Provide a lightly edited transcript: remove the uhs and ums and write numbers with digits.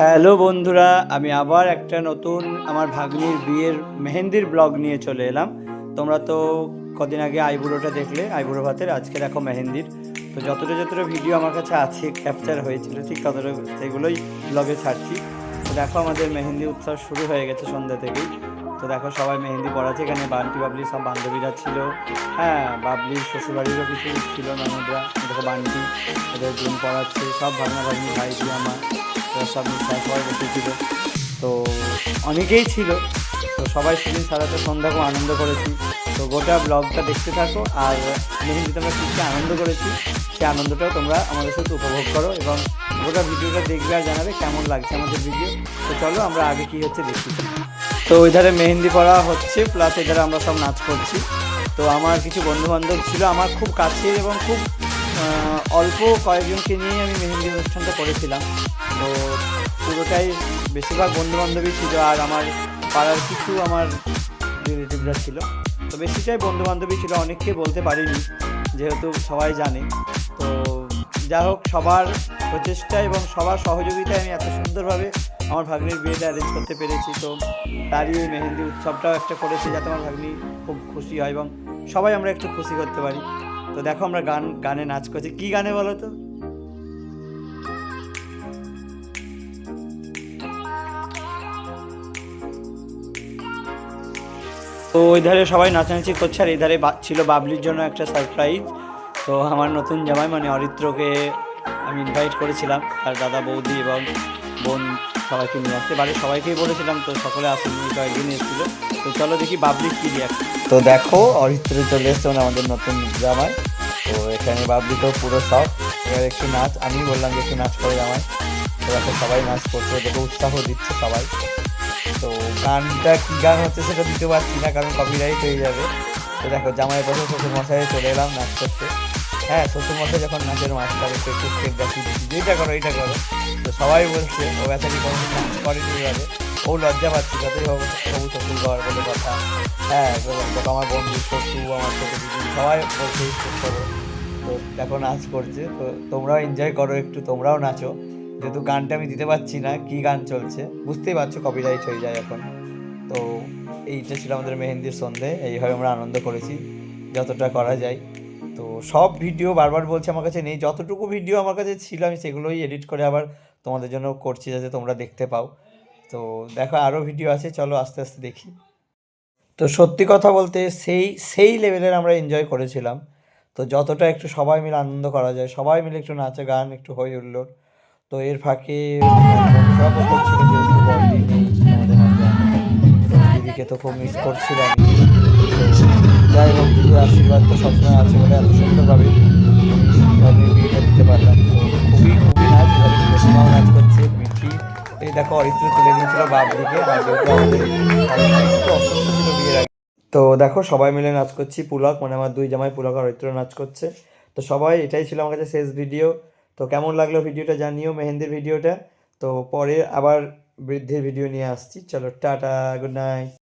Hello বন্ধুরা, আমি আবার একটা নতুন আমার ভাগ্নির বিয়ের মেহেন্দির ব্লগ নিয়ে চলে এলাম। তোমরা তো কদিন আগে আইবুড়োটা দেখলে, আইবুড়ো ভাতের। আজকে দেখো মেহেন্দির। তো যতটা ভিডিও আমার কাছে আছে ক্যাপচার হয়েছিল, ঠিক ততটা সেগুলোই ব্লগে ছাড়ছি। তো দেখো আমাদের মেহেন্দি উৎসব শুরু হয়ে গেছে সন্ধ্যা থেকেই। তো দেখো সবাই মেহেন্দি পড়াচ্ছে, এখানে বান্টি বাবলির সব বান্ধবীরা ছিল। হ্যাঁ, বাবলির শ্বশুরবাড়িরও কিছু ছিল ননদরা। দেখো বান্টি ওদের দিন পড়াচ্ছে, সব ভাগনা ভাগ্নি ভাই দিয়ে আমার সব সবাই বসেছিল। তো অনেকেই ছিল। তো সবাই সেদিন সারাটা সন্ধ্যা খুব আনন্দ করেছি। তো গোটা ব্লগটা দেখতে থাকো, আর মেহেন্দিতে আমরা কী আনন্দ করেছি সেই আনন্দটাও তোমরা আমাদের সাথে উপভোগ করো, এবং গোটা ভিডিওটা দেখবে আর জানাবে কেমন লাগছে আমাদের ভিডিও। তো চলো আমরা আগে কী হচ্ছে দেখি। তো ওই ধারে মেহেন্দি পড়া হচ্ছে, প্লাস এধারে আমরা সব নাচ করছি। তো আমার কিছু বন্ধুবান্ধব ছিল আমার খুব কাছের, এবং খুব অল্প কয়েকজনকে নিয়েই আমি মেহেন্দি অনুষ্ঠানটা করেছিলাম। তো পুরোটাই বেশিরভাগ বন্ধুবান্ধবই ছিল, আর আমার পাড়ার কিছু আমার রিলেটিভরা ছিল। তো বেশিটাই বন্ধুবান্ধবী ছিল, অনেককে বলতে পারিনি যেহেতু সবাই জানে। তো যা হোক, সবার প্রচেষ্টা এবং সবার সহযোগিতায় আমি এত সুন্দরভাবে আমার ভাগ্নির বিয়েটা অ্যারেঞ্জ করতে পেরেছি। তো তারই এই মেহেন্দি উৎসবটাও একটা করেছি যাতে আমার ভাগ্নি খুব খুশি হয় এবং সবাই আমরা একটু খুশি করতে পারি। তো দেখো আমরা গানে নাচ করছি। কী গানে বলো তো? তো ওই ধারে সবাই নাচানাচি করছে, আর এই ধারে ছিল বাবলির জন্য একটা সারপ্রাইজ। তো আমার নতুন জামাই মানে অরিত্রকে আমি ইনভাইট করেছিলাম, তার দাদা বৌদি এবং বোন সবাইকে নিয়ে আসতে, বাড়ির সবাইকেই বলেছিলাম। তো সকলে আসেনি, কয়েকদিন এসেছিল। তো চলো দেখি বাবলির কী রিয়াক্ট। তো দেখো অরিত্র চলে এসছে, মানে আমাদের নতুন জামাই। তো এখানে বাবলি তো পুরো সব, এবার একটু নাচ, আমি বললাম যে একটু নাচ করে জামাই। তো দেখো সবাই নাচ করছে, দেখো উৎসাহ দিচ্ছে সবাই। তো গানটা কী গান হচ্ছে সেটা দিতে পারছি না, কারণ কপিরাইট হয়ে যাবে। তো দেখো জামাইয়ের পাশে শ্বশুরমশাই চলে এলাম নাচ করতে। হ্যাঁ, শ্বশুরমশাই যখন নাচের মাস্টার একটু একটু স্টেপ দেখিয়ে দিচ্ছি যে এইটা করো এইটা করো। তো সবাই বলছে ও বেচারি কোনো নাচ করেনি এবারে, ও লজ্জা পাচ্ছি, যতই হোক সবু শ্বশুর ঘর বলে কথা। হ্যাঁ, দেখো আমার বন্ধু শ্বশুর, আমার ছোটো দিদি সবাই বলছে স্টেপ করো। তো দেখো নাচ করছে। তো তোমরাও এনজয় করো একটু, তোমরাও নাচো। যেহেতু গানটা আমি দিতে পারছি না, কী গান চলছে বুঝতেই পারছো, কপিরাইট হয়ে যায় এখন। তো এইটা ছিল আমাদের মেহেন্দির সন্ধে, এইভাবে আমরা আনন্দ করেছি যতটা করা যায়। তো সব ভিডিও বারবার বলছি আমার কাছে নেই, যতটুকু ভিডিও আমার কাছে ছিল আমি সেগুলোই এডিট করে আবার তোমাদের জন্য করছি যাতে তোমরা দেখতে পাও। তো দেখো আরও ভিডিও আছে, চলো আস্তে আস্তে দেখি। তো সত্যি কথা বলতে সেই সেই লেভেলের আমরা এনজয় করেছিলাম। তো যতটা একটু সবাই মিলে আনন্দ করা যায়, সবাই মিলে একটু নাচে গান একটু হই হুল্লোড়। তো এর ফাঁকে মন খারাপও করছিল যেহেতু বড়দি নেই আমাদের মাঝে। তো দিদিকে তো খুব মিস করছিলাম। তো যাই হোক, দিদির আশীর্বাদ তো সবসময় আছে বলে এত সুন্দরভাবে আমি বিয়েটা দিতে পারলাম। তো খুবই নাচ, এভাবে প্রতিমাও নাচ করছে, মিঠি। এই দেখো অরিত্র তুলে নিয়েছিল বাবলিকে, আর যেহেতু আমাদের একটু অসুস্থ ছিল বিয়ের আগে। তো দেখো সবাই মিলে নাচ করছি, পুলক মানে আমার দুই জামাই পুলক আর অরিত্র নাচ করছে। তো সবাই, এটাই ছিল আমার কাছে শেষ ভিডিও। তো কেমন লাগলো ভিডিওটা জানিও, মেহেন্দির ভিডিওটা। তো পরে আবার বৃদ্ধির ভিডিও নিয়ে আসছি। চলো টাটা, গুড নাইট।